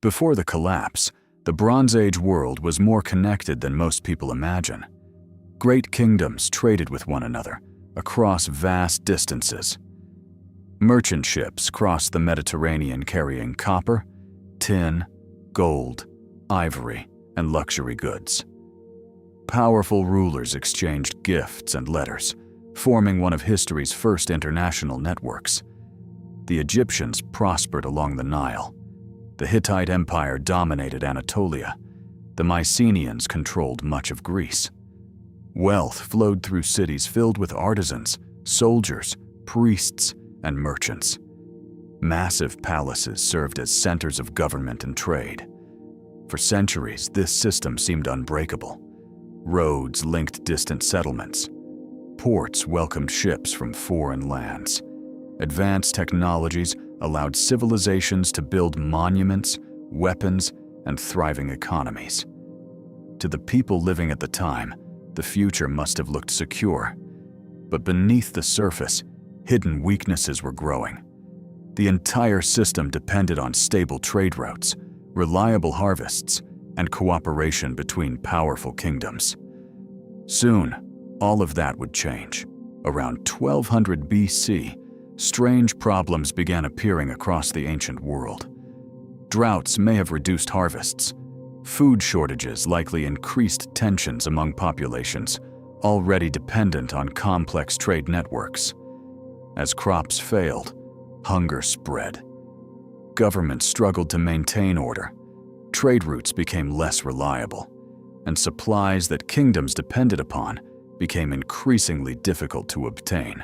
Before the collapse, the Bronze Age world was more connected than most people imagine. Great kingdoms traded with one another across vast distances. Merchant ships crossed the Mediterranean carrying copper, tin, gold, ivory, and luxury goods. Powerful rulers exchanged gifts and letters, forming one of history's first international networks. The Egyptians prospered along the Nile. The Hittite Empire dominated Anatolia. The Mycenaeans controlled much of Greece. Wealth flowed through cities filled with artisans, soldiers, priests, and merchants. Massive palaces served as centers of government and trade. For centuries, this system seemed unbreakable. Roads linked distant settlements. Ports welcomed ships from foreign lands. Advanced technologies allowed civilizations to build monuments, weapons, and thriving economies. To the people living at the time, the future must have looked secure. But beneath the surface, hidden weaknesses were growing. The entire system depended on stable trade routes, reliable harvests, and cooperation between powerful kingdoms. Soon, all of that would change. Around 1200 BC, strange problems began appearing across the ancient world. Droughts may have reduced harvests. Food shortages likely increased tensions among populations already dependent on complex trade networks. As crops failed, hunger spread. Governments struggled to maintain order. Trade routes became less reliable, and supplies that kingdoms depended upon became increasingly difficult to obtain.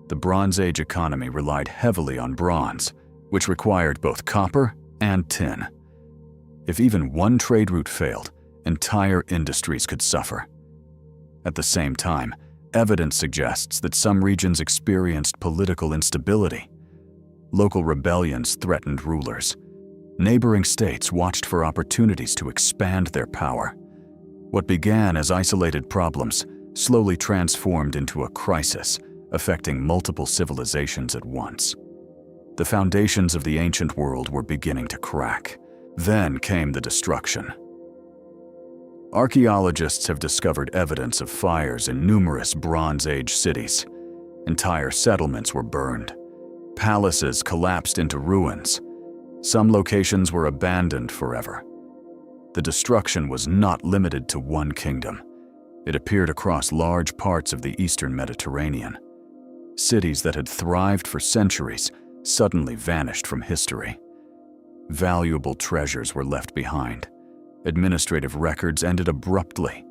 The Bronze Age economy relied heavily on bronze, which required both copper and tin. If even one trade route failed, entire industries could suffer. At the same time, evidence suggests that some regions experienced political instability. Local rebellions threatened rulers. Neighboring states watched for opportunities to expand their power. What began as isolated problems slowly transformed into a crisis, affecting multiple civilizations at once. The foundations of the ancient world were beginning to crack. Then came the destruction. Archaeologists have discovered evidence of fires in numerous Bronze Age cities. Entire settlements were burned. Palaces collapsed into ruins. Some locations were abandoned forever. The destruction was not limited to one kingdom. It appeared across large parts of the eastern Mediterranean. Cities that had thrived for centuries suddenly vanished from history. Valuable treasures were left behind. Administrative records ended abruptly.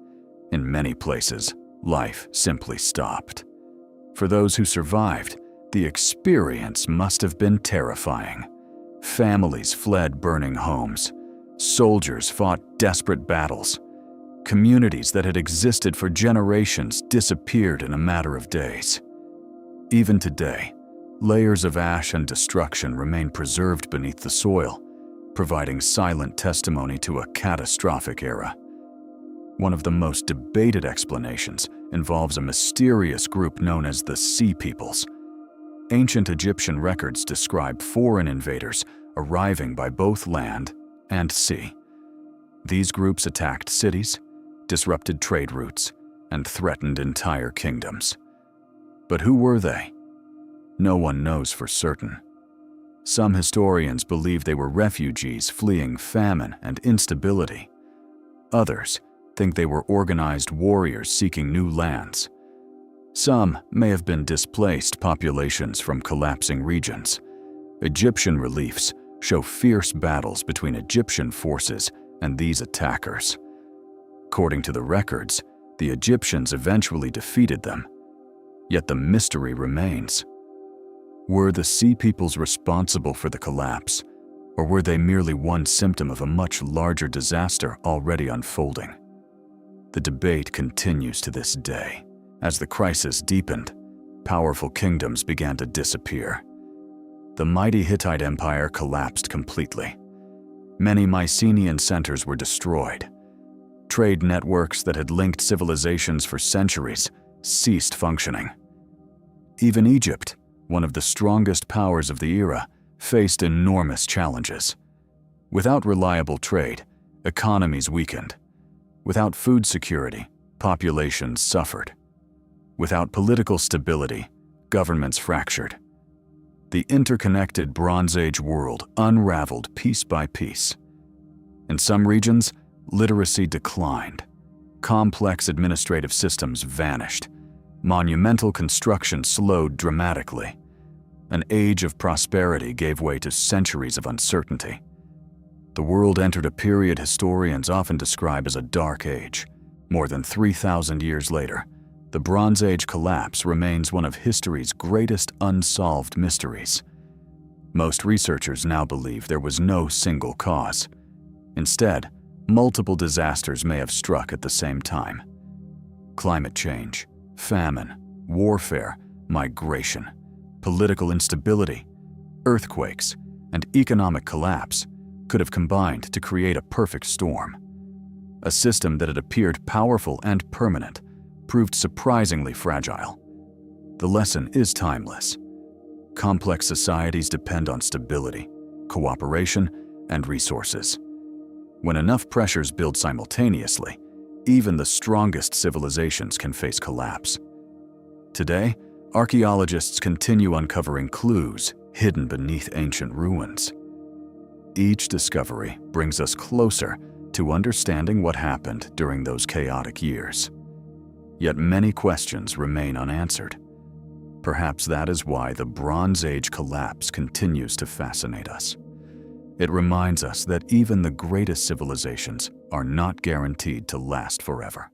In many places, life simply stopped. For those who survived, the experience must have been terrifying. Families fled burning homes. Soldiers fought desperate battles. Communities that had existed for generations disappeared in a matter of days. Even today, layers of ash and destruction remain preserved beneath the soil, providing silent testimony to a catastrophic era. One of the most debated explanations involves a mysterious group known as the Sea Peoples. Ancient Egyptian records describe foreign invaders arriving by both land and sea. These groups attacked cities, disrupted trade routes, and threatened entire kingdoms. But who were they? No one knows for certain. Some historians believe they were refugees fleeing famine and instability. Others think they were organized warriors seeking new lands. Some may have been displaced populations from collapsing regions. Egyptian reliefs show fierce battles between Egyptian forces and these attackers. According to the records, the Egyptians eventually defeated them. Yet the mystery remains. Were the Sea Peoples responsible for the collapse, or were they merely one symptom of a much larger disaster already unfolding? The debate continues to this day. As the crisis deepened, powerful kingdoms began to disappear. The mighty Hittite Empire collapsed completely. Many Mycenaean centers were destroyed. Trade networks that had linked civilizations for centuries ceased functioning. Even Egypt, one of the strongest powers of the era, faced enormous challenges. Without reliable trade, economies weakened. Without food security, populations suffered. Without political stability, governments fractured. The interconnected Bronze Age world unraveled piece by piece. In some regions, literacy declined. Complex administrative systems vanished. Monumental construction slowed dramatically. An age of prosperity gave way to centuries of uncertainty. The world entered a period historians often describe as a dark age. More than 3,000 years later, the Bronze Age collapse remains one of history's greatest unsolved mysteries. Most researchers now believe there was no single cause. Instead, multiple disasters may have struck at the same time. Climate change, famine, warfare, migration, political instability, earthquakes, and economic collapse could have combined to create a perfect storm. A system that had appeared powerful and permanent proved surprisingly fragile. The lesson is timeless. Complex societies depend on stability, cooperation, and resources. When enough pressures build simultaneously, even the strongest civilizations can face collapse. Today, archaeologists continue uncovering clues hidden beneath ancient ruins. Each discovery brings us closer to understanding what happened during those chaotic years. Yet many questions remain unanswered. Perhaps that is why the Bronze Age collapse continues to fascinate us. It reminds us that even the greatest civilizations are not guaranteed to last forever.